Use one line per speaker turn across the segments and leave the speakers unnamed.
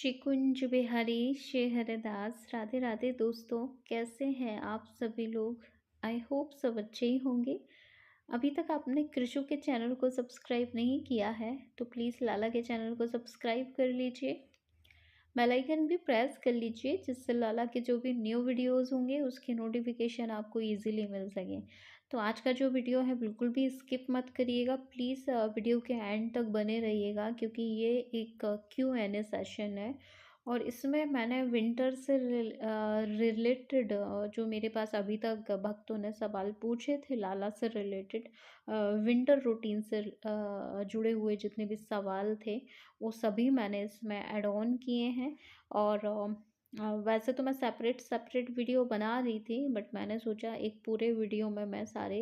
शिकुंज बिहारी श्री हरिदास। राधे राधे दोस्तों, कैसे हैं आप सभी लोग। आई होप सब अच्छे ही होंगे। अभी तक आपने कृषु के चैनल को सब्सक्राइब नहीं किया है तो प्लीज़ लाला के चैनल को सब्सक्राइब कर लीजिए। बेल आइकन भी प्रेस कर लीजिए जिससे लाला के जो भी न्यू वीडियोस होंगे उसकी नोटिफिकेशन आपको इजीली मिल सके। तो आज का जो वीडियो है बिल्कुल भी स्किप मत करिएगा, प्लीज़ वीडियो के एंड तक बने रहिएगा क्योंकि ये एक Q&A सेशन है और इसमें मैंने विंटर से रिलेटेड जो मेरे पास अभी तक भक्तों ने सवाल पूछे थे लाला से रिलेटेड, विंटर रूटीन से जुड़े हुए जितने भी सवाल थे वो सभी मैंने इसमें ऐड ऑन किए हैं। और वैसे तो मैं सेपरेट सेपरेट वीडियो बना रही थी बट मैंने सोचा एक पूरे वीडियो में मैं सारे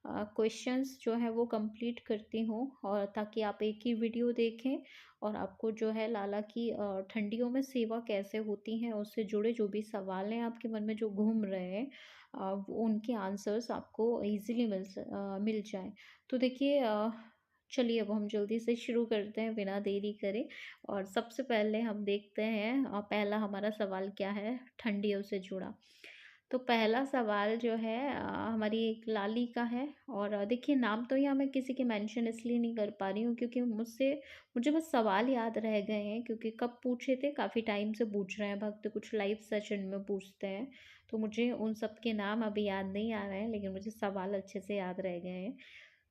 क्वेश्चंस जो है वो कंप्लीट करती हूँ और ताकि आप एक ही वीडियो देखें और आपको जो है लाला की ठंडियों में सेवा कैसे होती हैं उससे जुड़े जो भी सवाल हैं आपके मन में जो घूम रहे हैं उनके आंसर्स आपको इजीली मिल जाए। तो देखिए, चलिए अब हम जल्दी से शुरू करते हैं बिना देरी करे। और सबसे पहले हम देखते हैं पहला हमारा सवाल क्या है ठंडियों से जुड़ा। तो पहला सवाल जो है हमारी एक लाली का है। और देखिए, नाम तो यहाँ मैं किसी के मेंशन इसलिए नहीं कर पा रही हूँ क्योंकि मुझे बस सवाल याद रह गए हैं क्योंकि कब पूछे थे, काफ़ी टाइम से पूछ रहे हैं भक्त, कुछ लाइव सेशन में पूछते हैं। तो मुझे उन सब के नाम अभी याद नहीं आ रहे हैं लेकिन मुझे सवाल अच्छे से याद रह गए हैं।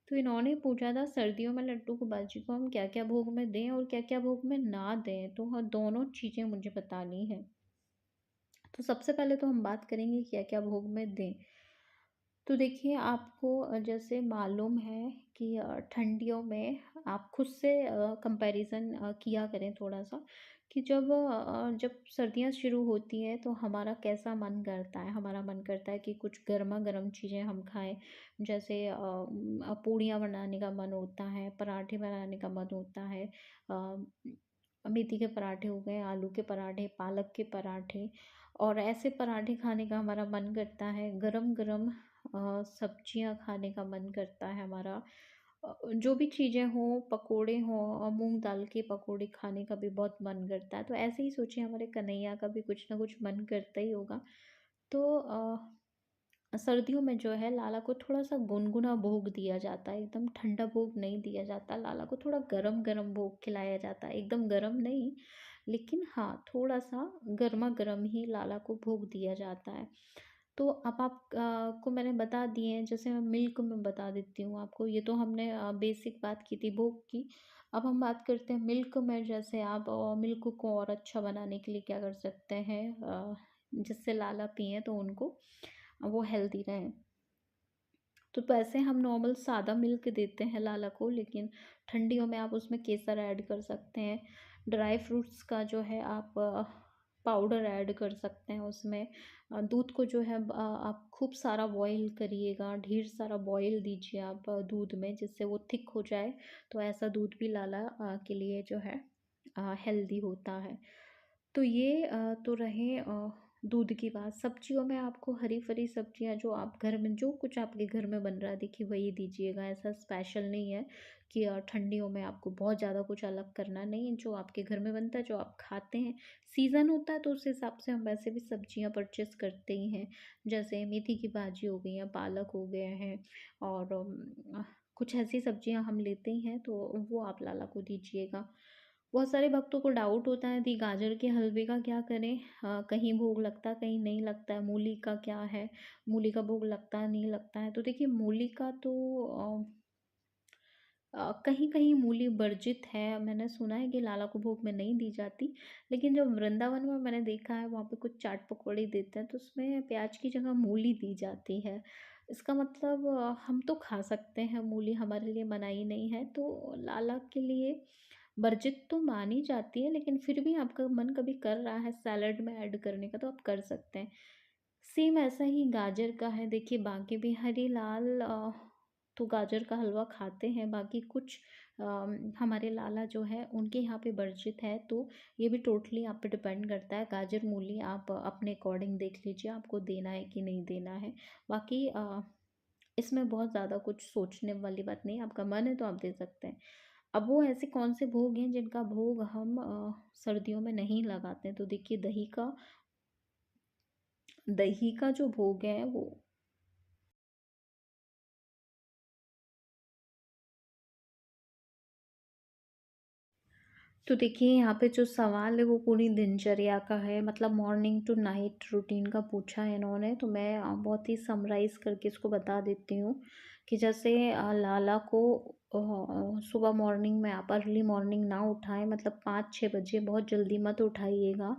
तो इन्होंने पूछा था सर्दियों में लड्डू गोपाल जी को हम क्या क्या भोग में दें और क्या क्या भोग में ना दें। तो हाँ, दोनों चीज़ें मुझे बतानी है। तो सबसे पहले तो हम बात करेंगे क्या क्या भोग में दें। तो देखिए, आपको जैसे मालूम है कि ठंडियों में आप खुद से कंपैरिजन किया करें थोड़ा सा कि जब सर्दियाँ शुरू होती हैं तो हमारा कैसा मन करता है। हमारा मन करता है कि कुछ गर्मा गर्म चीज़ें हम खाएं, जैसे पूड़ियाँ बनाने का मन होता है, पराठे बनाने का मन होता है, मेथी के पराठे हो गए, आलू के पराठे, पालक के पराठे। और ऐसे पराठे खाने का हमारा मन करता है, गरम गरम सब्जियां खाने का मन करता है हमारा। जो भी चीज़ें हों, पकोड़े हों, मूंग दाल के पकोड़े खाने का भी बहुत मन करता है। तो ऐसे ही सोचिए, हमारे कन्हैया का भी कुछ ना कुछ मन करता ही होगा। तो सर्दियों में जो है लाला को थोड़ा सा गुनगुना भोग दिया जाता है, एकदम ठंडा भोग नहीं दिया जाता। लाला को थोड़ा गरम गरम भोग खिलाया जाता है, एकदम गरम नहीं लेकिन हाँ थोड़ा सा गर्मा गर्म ही लाला को भोग दिया जाता है। तो अब आप को मैंने बता दिए हैं, जैसे मैं मिल्क में बता देती हूँ आपको। ये तो हमने बेसिक बात की थी भोग की। अब हम बात करते हैं मिल्क में। जैसे आप मिल्क को और अच्छा बनाने के लिए क्या कर सकते हैं, जिससे लाला पिए तो उनको वो हेल्दी रहें। तो वैसे हम नॉर्मल सादा मिल्क देते हैं लाला को, लेकिन ठंडियों में आप उसमें केसर ऐड कर सकते हैं। ड्राई फ्रूट्स का जो है आप पाउडर ऐड कर सकते हैं उसमें। दूध को जो है आप खूब सारा बॉईल करिएगा, ढेर सारा बॉईल दीजिए आप दूध में, जिससे वो थिक हो जाए। तो ऐसा दूध भी लाला के लिए जो है हेल्दी होता है। तो ये तो रहे दूध की बात। सब्जियों में आपको हरी भरी सब्जियां जो आप घर में, जो कुछ आपके घर में बन रहा है देखिए वही दीजिएगा। ऐसा स्पेशल नहीं है कि ठंडियों में आपको बहुत ज़्यादा कुछ अलग करना नहीं है। जो आपके घर में बनता है, जो आप खाते हैं, सीज़न होता है तो उस हिसाब से हम वैसे भी सब्जियां परचेस करते ही हैं। जैसे मेथी की भाजी हो गई है, पालक हो गए हैं और कुछ ऐसी सब्जियां हम लेते ही हैं, तो वो आप लाला को दीजिएगा। बहुत सारे भक्तों को डाउट होता है कि गाजर के हलवे का क्या करें, कहीं भोग लगता है कहीं नहीं लगता है। मूली का क्या है, मूली का भोग लगता है नहीं लगता है। तो देखिए, मूली का तो कहीं कहीं मूली वर्जित है। मैंने सुना है कि लाला को भोग में नहीं दी जाती, लेकिन जब वृंदावन में मैंने देखा है वहाँ पे कुछ चाट पकौड़ी देते हैं तो उसमें प्याज की जगह मूली दी जाती है। इसका मतलब हम तो खा सकते हैं, मूली हमारे लिए मनाही नहीं है। तो लाला के लिए वर्जित तो मानी जाती है, लेकिन फिर भी आपका मन कभी कर रहा है सैलड में ऐड करने का तो आप कर सकते हैं। सेम ऐसा ही गाजर का है। देखिए, बाकी भी हरी लाल तो गाजर का हलवा खाते हैं, बाकी कुछ हमारे लाला जो है उनके यहाँ पे वर्जित है। तो ये भी टोटली आप पे डिपेंड करता है। गाजर मूली आप अपने अकॉर्डिंग देख लीजिए आपको देना है कि नहीं देना है। बाकी इसमें बहुत ज़्यादा कुछ सोचने वाली बात नहीं है, आपका मन है तो आप दे सकते हैं। अब वो ऐसे कौन से भोग हैं जिनका भोग हम सर्दियों में नहीं लगाते हैं? तो देखिए, दही का जो भोग है वो, तो देखिए यहाँ पे जो सवाल है वो पूरी दिनचर्या का है, मतलब मॉर्निंग टू नाइट रूटीन का पूछा है इन्होंने। तो मैं बहुत ही समराइज़ करके इसको बता देती हूँ कि जैसे लाला को सुबह मॉर्निंग में आप अर्ली मॉर्निंग ना उठाएं, मतलब 5-6 बजे बहुत जल्दी मत उठाइएगा।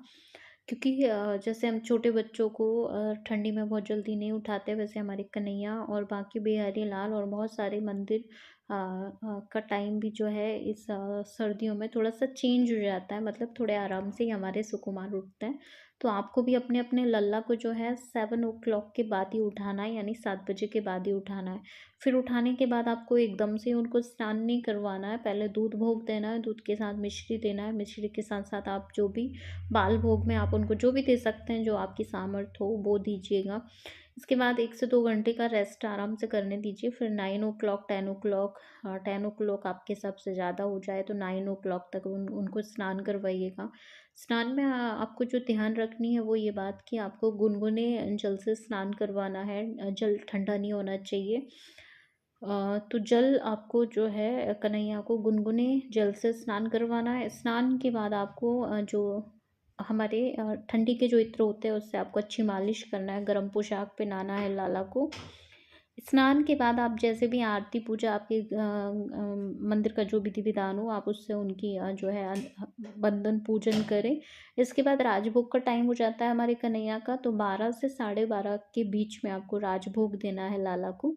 क्योंकि जैसे हम छोटे बच्चों को ठंडी में बहुत जल्दी नहीं उठाते, वैसे हमारे कन्हैया और बाकी बिहारी लाल और बहुत सारे मंदिर का टाइम भी जो है इस सर्दियों में थोड़ा सा चेंज हो जाता है, मतलब थोड़े आराम से ही हमारे सुकुमार उठते हैं। तो आपको भी अपने अपने लल्ला को जो है 7 o'clock के बाद ही उठाना है, यानी 7 बजे के बाद ही उठाना है। फिर उठाने के बाद आपको एकदम से उनको स्नान नहीं करवाना है, पहले दूध भोग देना है, दूध के साथ मिश्री देना है, मिश्री के साथ साथ आप जो भी बाल भोग में आप उनको जो भी दे सकते हैं, जो आपकी सामर्थ्य हो वो दीजिएगा। इसके बाद 1 से 2 घंटे का रेस्ट आराम से करने दीजिए। फिर 9 o'clock 10 o'clock, 10 o'clock आपके सबसे ज़्यादा हो जाए तो 9 o'clock तक उनको स्नान करवाइएगा। स्नान में आपको जो ध्यान रखनी है वो ये बात कि आपको गुनगुने जल से स्नान करवाना है, जल ठंडा नहीं होना चाहिए। तो जल आपको जो है कन्हैया को गुनगुने जल से स्नान करवाना है। स्नान के बाद आपको जो हमारे ठंडी के जो इत्र होते हैं उससे आपको अच्छी मालिश करना है, गर्म पोशाक पहनाना है लाला को। स्नान के बाद आप जैसे भी आरती पूजा आपके मंदिर का जो विधि विधान हो आप उससे उनकी जो है बंधन पूजन करें। इसके बाद राजभोग का टाइम हो जाता है हमारे कन्हैया का, तो 12 से 12:30 के बीच में आपको राजभोग देना है लाला को।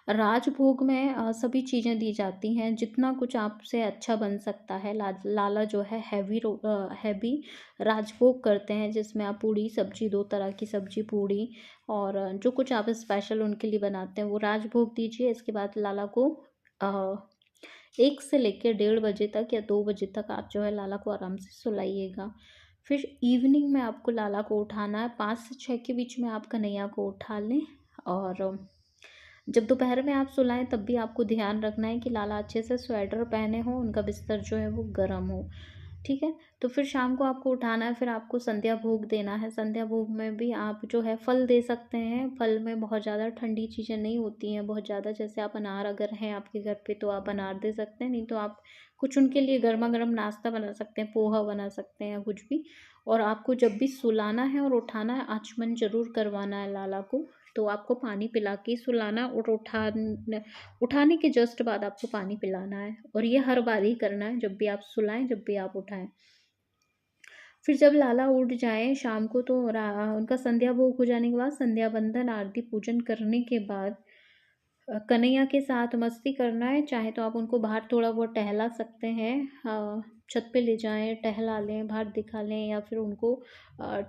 राजभोग में सभी चीज़ें दी जाती हैं, जितना कुछ आपसे अच्छा बन सकता है। लाला जो है हैवी राजभोग करते हैं, जिसमें आप पूड़ी सब्जी, 2 तरह की सब्जी पूड़ी और जो कुछ आप स्पेशल उनके लिए बनाते हैं वो राजभोग दीजिए। इसके बाद लाला को 1 से लेकर 1:30 बजे तक या 2 बजे तक आप जो है लाला को आराम से सुलाइएगा। फिर इवनिंग में आपको लाला को उठाना है, 5 से 6 के बीच में आप कन्हैया को उठा लें। और जब दोपहर में आप सुलाएं तब भी आपको ध्यान रखना है कि लाला अच्छे से स्वेटर पहने हों, उनका बिस्तर जो है वो गर्म हो। ठीक है। तो फिर शाम को आपको उठाना है, फिर आपको संध्या भोग देना है। संध्या भोग में भी आप जो है फल दे सकते हैं। फल में बहुत ज़्यादा ठंडी चीज़ें नहीं होती हैं बहुत ज़्यादा, जैसे आप अनार अगर हैं आपके घर पे तो आप अनार दे सकते हैं, नहीं तो आप कुछ उनके लिए गर्मा गर्म नाश्ता बना सकते हैं, पोहा बना सकते हैं या कुछ भी। और आपको जब भी सुलाना है और उठाना है आचमन ज़रूर करवाना है लाला को। तो आपको पानी पिला के सुलाना और उठाने के जस्ट बाद आपको पानी पिलाना है, और ये हर बार ही करना है, जब भी आप सुलाएं जब भी आप उठाएं। फिर जब लाला उठ जाए शाम को, तो उनका संध्या भोग हो जाने के बाद संध्या बंदन आरती पूजन करने के बाद कन्हैया के साथ मस्ती करना है, चाहे तो आप उनको बाहर थोड़ा बहुत टहला सकते हैं। छत पे ले जाएं, टहला लें, बाहर दिखा लें, या फिर उनको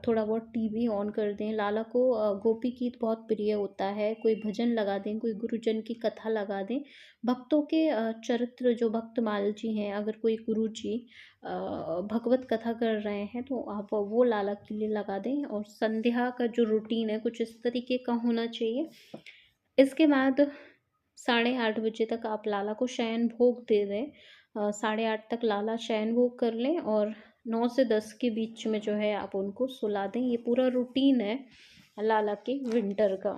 थोड़ा बहुत टीवी ऑन कर दें। लाला को गोपी गीत बहुत प्रिय होता है, कोई भजन लगा दें, कोई गुरुजन की कथा लगा दें। भक्तों के चरित्र जो भक्तमाल जी हैं, अगर कोई गुरु जी भगवत कथा कर रहे हैं तो आप वो लाला के लिए लगा दें। और संध्या का जो रूटीन है कुछ इस तरीके का होना चाहिए। इसके बाद 8:30 बजे तक आप लाला को शयन भोग दे दें। 8:30 तक लाला शयन भोग कर लें और 9 से 10 के बीच में जो है आप उनको सुला दें। ये पूरा रूटीन है लाला के विंटर का।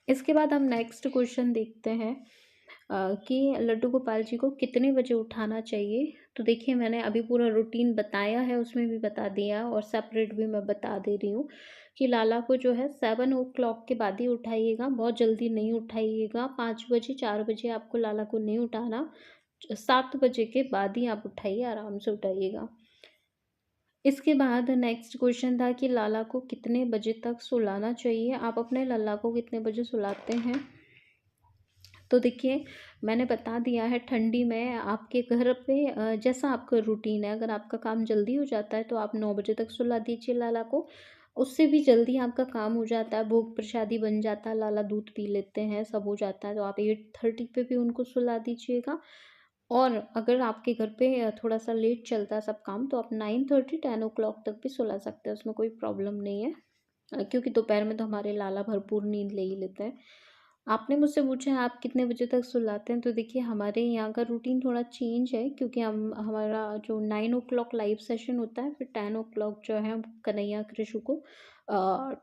इसके बाद हम नेक्स्ट क्वेश्चन देखते हैं कि लड्डू गोपाल जी को कितने बजे उठाना चाहिए। तो देखिए, मैंने अभी पूरा रूटीन बताया है, उसमें भी बता दिया और सेपरेट भी मैं बता दे रही हूँ कि लाला को जो है 7 o'clock के बाद ही उठाइएगा, बहुत जल्दी नहीं उठाइएगा। 5 बजे 4 बजे आपको लाला को नहीं उठाना, 7 बजे के बाद ही आप उठाइए, आराम से उठाइएगा। इसके बाद नेक्स्ट क्वेश्चन था कि लाला को कितने बजे तक सुलाना चाहिए, आप अपने लल्ला को कितने बजे सुलाते हैं। तो देखिए, मैंने बता दिया है, ठंडी में आपके घर पे जैसा आपका रूटीन है, अगर आपका काम जल्दी हो जाता है तो आप 9 बजे तक सुला दीजिए लाला को। उससे भी जल्दी आपका काम हो जाता है, भोग प्रसादी बन जाता है, लाला दूध पी लेते हैं, सब हो जाता है, तो आप 8:30 पे भी उनको सुला दीजिएगा। और अगर आपके घर पे थोड़ा सा लेट चलता है सब काम, तो आप 9:30 10 o'clock तक भी सुला सकते हैं, उसमें कोई प्रॉब्लम नहीं है। क्योंकि दोपहर में तो हमारे लाला भरपूर नींद ले ही लेते हैं। आपने मुझसे पूछा है आप कितने बजे तक सुलाते हैं, तो देखिए हमारे यहाँ का रूटीन थोड़ा चेंज है, क्योंकि हम हमारा जो 9 o'clock लाइव सेशन होता है, फिर 10 o'clock जो है हम कन्हैया कृषु को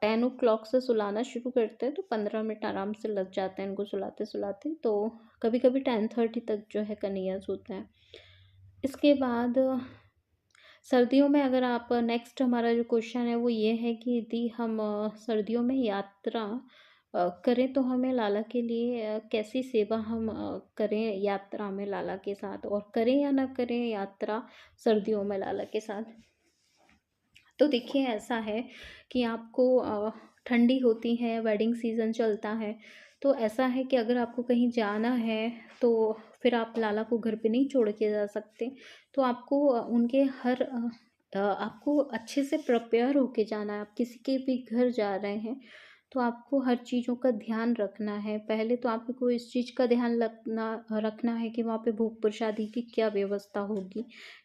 10 o'clock से सुलाना शुरू करते हैं, तो 15 मिनट आराम से लग जाते हैं इनको सुलाते सुलाते। तो कभी कभी 10:30 तक जो है कन्हैया सोते हैं। इसके बाद सर्दियों में, अगर आप नेक्स्ट हमारा जो क्वेश्चन है वो ये है कि यदि हम सर्दियों में यात्रा करें, तो हमें लाला के लिए कैसी सेवा हम करें यात्रा में लाला के साथ, और करें या ना करें यात्रा सर्दियों में लाला के साथ। तो देखिए ऐसा है कि आपको ठंडी होती है, वेडिंग सीज़न चलता है, तो ऐसा है कि अगर आपको कहीं जाना है तो फिर आप लाला को घर पे नहीं छोड़ के जा सकते। तो आपको उनके आपको अच्छे से प्रिपेयर होके जाना है। आप किसी के भी घर जा रहे हैं तो आपको हर चीज़ों का ध्यान रखना है। पहले तो आपको इस चीज़ का ध्यान रखना है कि वहाँ पे भोग प्रसादी की क्या व्यवस्था होगी,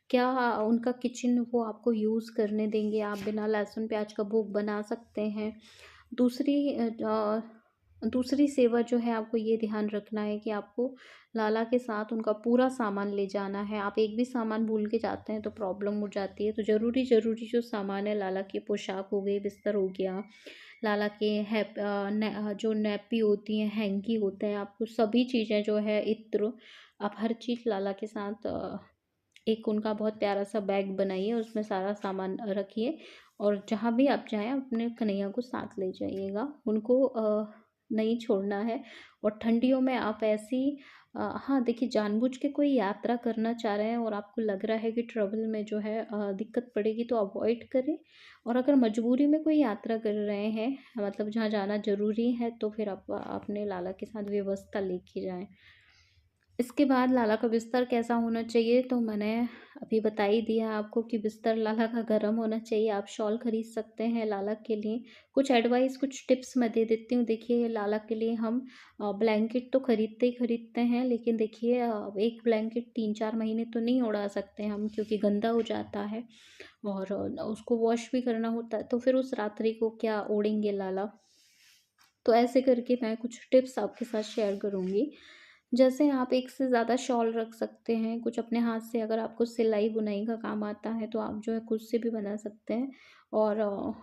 क्या उनका किचन वो आपको यूज़ करने देंगे, आप बिना लहसुन प्याज का भोग बना सकते हैं। दूसरी सेवा जो है, आपको ये ध्यान रखना है कि आपको लाला के साथ उनका पूरा सामान ले जाना है। आप एक भी सामान भूल के जाते हैं तो प्रॉब्लम हो जाती है। तो ज़रूरी ज़रूरी जो सामान है, लाला की पोशाक हो गई, बिस्तर हो गया, लाला के जो नैपी होती हैं, हैंकी होते हैं, आपको सभी चीज़ें जो है, इत्र, आप हर चीज़ लाला के साथ एक उनका बहुत प्यारा सा बैग बनाइए, उसमें सारा सामान रखिए, और जहाँ भी आप जाएँ अपने कन्हैया को साथ ले जाइएगा। उनको नहीं छोड़ना है। और ठंडियों में आप ऐसी हाँ देखिए, जानबूझ के कोई यात्रा करना चाह रहे हैं और आपको लग रहा है कि ट्रैवल में जो है दिक्कत पड़ेगी, तो अवॉइड करें। और अगर मजबूरी में कोई यात्रा कर रहे हैं, मतलब जहाँ जाना ज़रूरी है, तो फिर आप अपने लाला के साथ व्यवस्था लेके जाएँ। इसके बाद लाला का बिस्तर कैसा होना चाहिए, तो मैंने अभी बता ही दिया आपको कि बिस्तर लाला का गर्म होना चाहिए। आप शॉल खरीद सकते हैं लाला के लिए। कुछ एडवाइस, कुछ टिप्स मैं दे देती हूँ। देखिए, लाला के लिए हम ब्लैंकेट तो खरीदते ही खरीदते हैं, लेकिन देखिए एक ब्लैंकेट 3-4 महीने तो नहीं उड़ा सकते हम, क्योंकि गंदा हो जाता है और उसको वॉश भी करना होता है, तो फिर उस रात्रि को क्या ओढ़ेंगे लाला। तो ऐसे करके मैं कुछ टिप्स आपके साथ शेयर करूँगी। जैसे आप एक से ज़्यादा शॉल रख सकते हैं, कुछ अपने हाथ से, अगर आपको सिलाई बुनाई का काम आता है तो आप जो है खुद से भी बना सकते हैं। और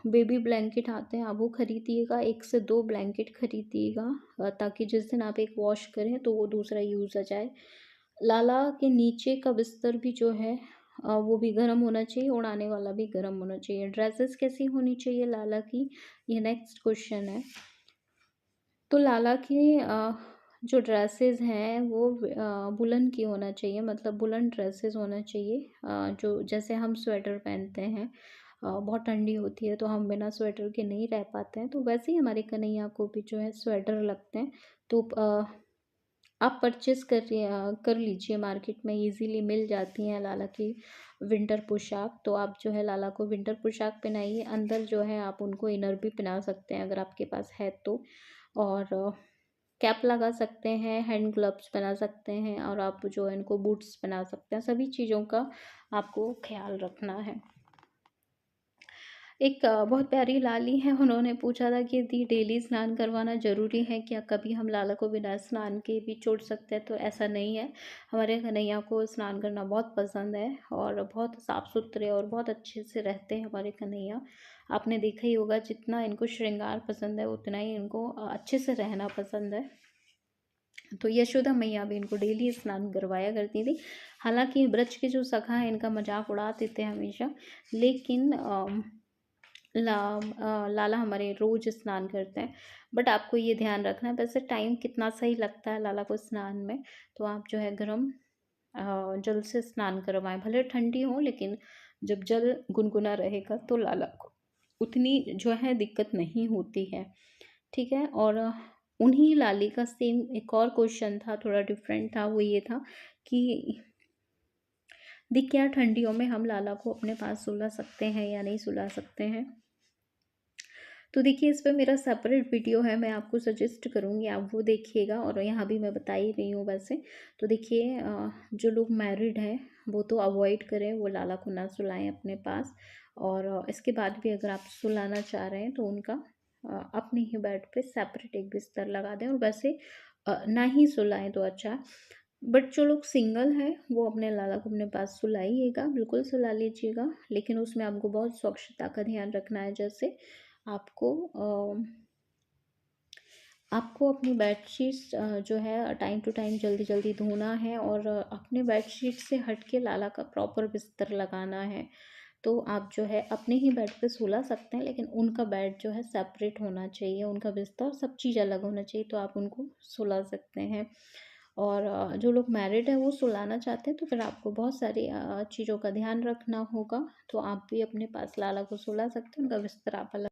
बेबी ब्लैंकेट आते हैं, आप वो खरीदिएगा, 1 से 2 ब्लैंकेट खरीदिएगा, ताकि जिस दिन आप एक वॉश करें तो वो दूसरा यूज़ आ जाए। लाला के नीचे का बिस्तर भी जो है वो भी गर्म होना चाहिए, उड़ाने वाला भी गर्म होना चाहिए। ड्रेसेस कैसी होनी चाहिए लाला की, ये नेक्स्ट क्वेश्चन है। तो लाला की जो ड्रेसेस हैं वो वुलन की होना चाहिए, मतलब वुलन ड्रेसेस होना चाहिए। जो जैसे हम स्वेटर पहनते हैं, बहुत ठंडी होती है तो हम बिना स्वेटर के नहीं रह पाते हैं, तो वैसे ही हमारे कन्हैया को भी जो है स्वेटर लगते हैं। तो आप परचेज़ कर लीजिए, मार्केट में इजीली मिल जाती हैं लाला की विंटर पोशाक। तो आप जो है लाला को विंटर पोशाक पहनाइए, अंदर जो है आप उनको इनर भी पहना सकते हैं अगर आपके पास है तो। और कैप लगा सकते हैं, हैंड ग्लव्स पहना सकते हैं, और आप जो है इनको बूट्स पहना सकते हैं। सभी चीज़ों का आपको ख्याल रखना है। एक बहुत प्यारी लाली हैं, उन्होंने पूछा था कि यदि डेली स्नान करवाना ज़रूरी है क्या? कभी हम लाला को बिना स्नान के भी छोड़ सकते हैं? तो ऐसा नहीं है। हमारे कन्हैया को स्नान करना बहुत पसंद है, और बहुत साफ़-सुथरे और बहुत अच्छे से रहते हैं हमारे कन्हैया। आपने देखा ही होगा, जितना इनको श्रृंगार पसंद है उतना ही इनको अच्छे से रहना पसंद है। तो यशोदा मैया भी इनको डेली स्नान करवाया करती थी। हालाँकि ब्रज के जो सखा हैं इनका मज़ाक उड़ाते थे हमेशा, लेकिन लाला हमारे रोज़ स्नान करते हैं। बट आपको ये ध्यान रखना है, वैसे टाइम कितना सही लगता है लाला को स्नान में, तो आप जो है गर्म जल से स्नान करवाएँ। भले ठंडी हो, लेकिन जब जल गुनगुना रहेगा तो लाला को उतनी जो है दिक्कत नहीं होती है, ठीक है? और उन्हीं लाली का सेम एक और क्वेश्चन था, थोड़ा डिफरेंट था, वो ये था कि क्या ठंडियों में हम लाला को अपने पास सुला सकते हैं या नहीं सुला सकते हैं? तो देखिए, इस पे मेरा सेपरेट वीडियो है, मैं आपको सजेस्ट करूँगी आप वो देखिएगा, और यहाँ भी मैं बता ही रही हूँ वैसे। तो देखिए, जो लोग मैरिड हैं वो तो अवॉइड करें, वो लाला को ना सुलाएं अपने पास। और इसके बाद भी अगर आप सुलाना चाह रहे हैं तो उनका अपने ही बेड पे सेपरेट एक बिस्तर लगा दें, और वैसे ना ही सुलाएं तो अच्छा है। बट जो लोग सिंगल हैं वो अपने लाला को अपने पास सुलाइएगा, बिल्कुल सुला लीजिएगा, लेकिन उसमें आपको बहुत स्वच्छता का ध्यान रखना है। जैसे आपको आपको अपनी बेडशीट्स जो है टाइम टू टाइम जल्दी जल्दी धोना है, और अपने बेडशीट से हट के लाला का प्रॉपर बिस्तर लगाना है। तो आप जो है अपने ही बेड पे सुला सकते हैं, लेकिन उनका बेड जो है सेपरेट होना चाहिए, उनका बिस्तर सब चीज़ अलग होना चाहिए, तो आप उनको सुला सकते हैं। और जो लोग मैरिड हैं वो सुलाना चाहते हैं तो फिर आपको बहुत सारी चीज़ों का ध्यान रखना होगा। तो आप भी अपने पास लाला को सुला सकते हैं, उनका बिस्तर आप अलग।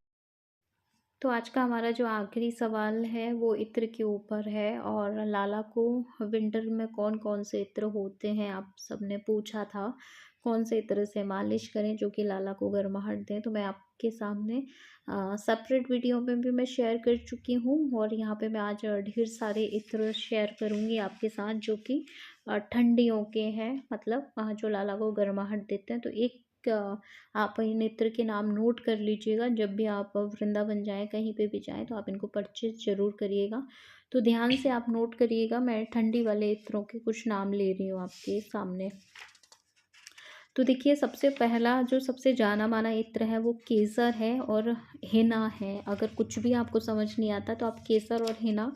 तो आज का हमारा जो आखिरी सवाल है वो इत्र के ऊपर है, और लाला को विंटर में कौन कौन से इत्र होते हैं आप सबने पूछा था, कौन से इत्र से मालिश करें जो कि लाला को गर्माहट दें। तो मैं आपके सामने सेपरेट वीडियो में भी मैं शेयर कर चुकी हूँ, और यहाँ पे मैं आज ढेर सारे इत्र शेयर करूँगी आपके साथ जो कि ठंडियों के हैं, मतलब जो लाला को गर्माहट देते हैं। तो एक आप इन इत्र के नाम नोट कर लीजिएगा, जब भी आप वृंदावन जाएं, कहीं पे भी जाएं तो आप इनको परचेज ज़रूर करिएगा। तो ध्यान से आप नोट करिएगा, मैं ठंडी वाले इत्रों के कुछ नाम ले रही हूँ आपके सामने। तो देखिए, सबसे पहला जो सबसे जाना माना इत्र है वो केसर है और हिना है। अगर कुछ भी आपको समझ नहीं आता तो आप केसर और हिना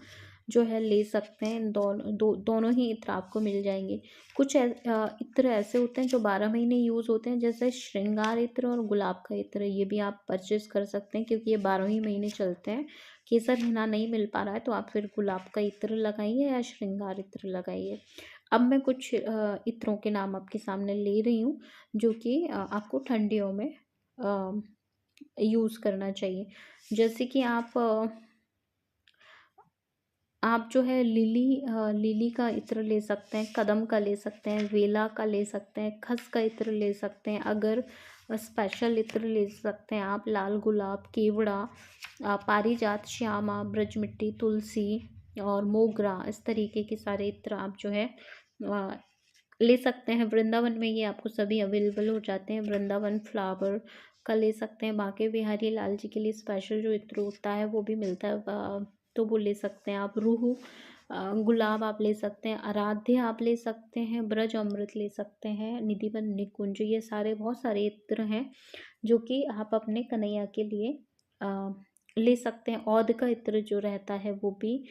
जो है ले सकते हैं, दोनों ही इत्र आपको मिल जाएंगे। कुछ इत्र ऐसे होते हैं जो 12 महीने यूज़ होते हैं, जैसे श्रृंगार इत्र और गुलाब का इत्र, ये भी आप परचेज कर सकते हैं क्योंकि ये 12 ही महीने चलते हैं। केसर हिना नहीं मिल पा रहा है तो आप फिर गुलाब का इत्र लगाइए या श्रृंगार इत्र लगाइए। अब मैं कुछ इत्रों के नाम आपके सामने ले रही हूँ जो कि आपको ठंडियों में यूज़ करना चाहिए। जैसे कि आप जो है लिली का इत्र ले सकते हैं, कदम का ले सकते हैं, वेला का ले सकते हैं, खस का इत्र ले सकते हैं, अगर स्पेशल इत्र ले सकते हैं आप, लाल गुलाब, केवड़ा, पारिजात, श्यामा, ब्रजमिट्टी, तुलसी और मोगरा, इस तरीके के सारे इत्र आप जो है ले सकते हैं। वृंदावन में ये आपको सभी अवेलेबल हो जाते हैं। वृंदावन फ्लावर का ले सकते हैं, बांके बिहारी लाल जी के लिए स्पेशल जो इत्र होता है वो भी मिलता है, तो वो ले सकते हैं आप। रूहू गुलाब आप ले सकते हैं, आराध्य आप ले सकते हैं, ब्रज अमृत ले सकते हैं, निधिवन निकुंज, ये सारे बहुत सारे इत्र हैं जो कि आप अपने कन्हैया के लिए ले सकते हैं। औद का इत्र जो रहता है वो भी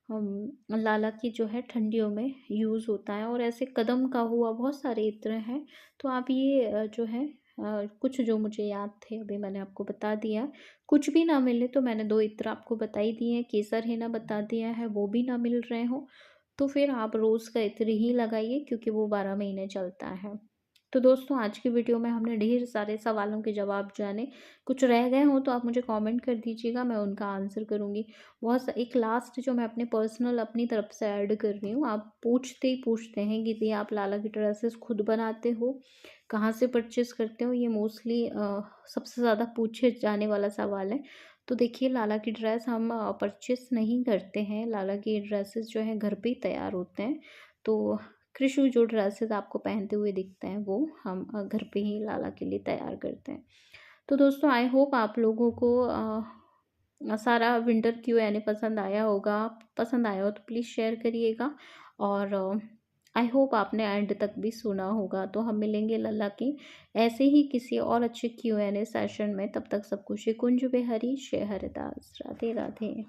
लाला की जो है ठंडियों में यूज़ होता है, और ऐसे कदम का हुआ बहुत सारे इत्र हैं। तो आप ये जो है कुछ जो मुझे याद थे अभी मैंने आपको बता दिया। कुछ भी ना मिले तो मैंने 2 इत्र आपको बता ही दिए हैं, केसर हिना बता दिया है, वो भी ना मिल रहे हो तो फिर आप रोज़ का इत्र ही लगाइए क्योंकि वो 12 महीने चलता है। तो दोस्तों, आज की वीडियो में हमने ढेर सारे सवालों के जवाब जाने। कुछ रह गए हों तो आप मुझे कमेंट कर दीजिएगा, मैं उनका आंसर करूँगी। एक लास्ट जो मैं अपने पर्सनल अपनी तरफ से ऐड कर रही हूँ, आप पूछते ही पूछते हैं कि दी आप लाला की ड्रेसेस खुद बनाते हो, कहाँ से परचेज़ करते हो? ये मोस्टली सबसे ज़्यादा पूछे जाने वाला सवाल है। तो देखिए, लाला की ड्रेस हम परचेज़ नहीं करते हैं, लाला की ड्रेसेस जो हैं घर पे ही तैयार होते हैं। तो कृषु जो ड्रेसेस आपको पहनते हुए दिखते हैं वो हम घर पे ही लाला के लिए तैयार करते हैं। तो दोस्तों, आई होप आप लोगों को सारा विंटर Q&A पसंद आया होगा। पसंद आया हो तो प्लीज़ शेयर करिएगा, और आई होप आपने एंड तक भी सुना होगा। तो हम मिलेंगे लल्ला की ऐसे ही किसी और अच्छे Q&A सेशन में। तब तक सबको श्री कुंज बिहारी श्री हरिदास, राधे राधे।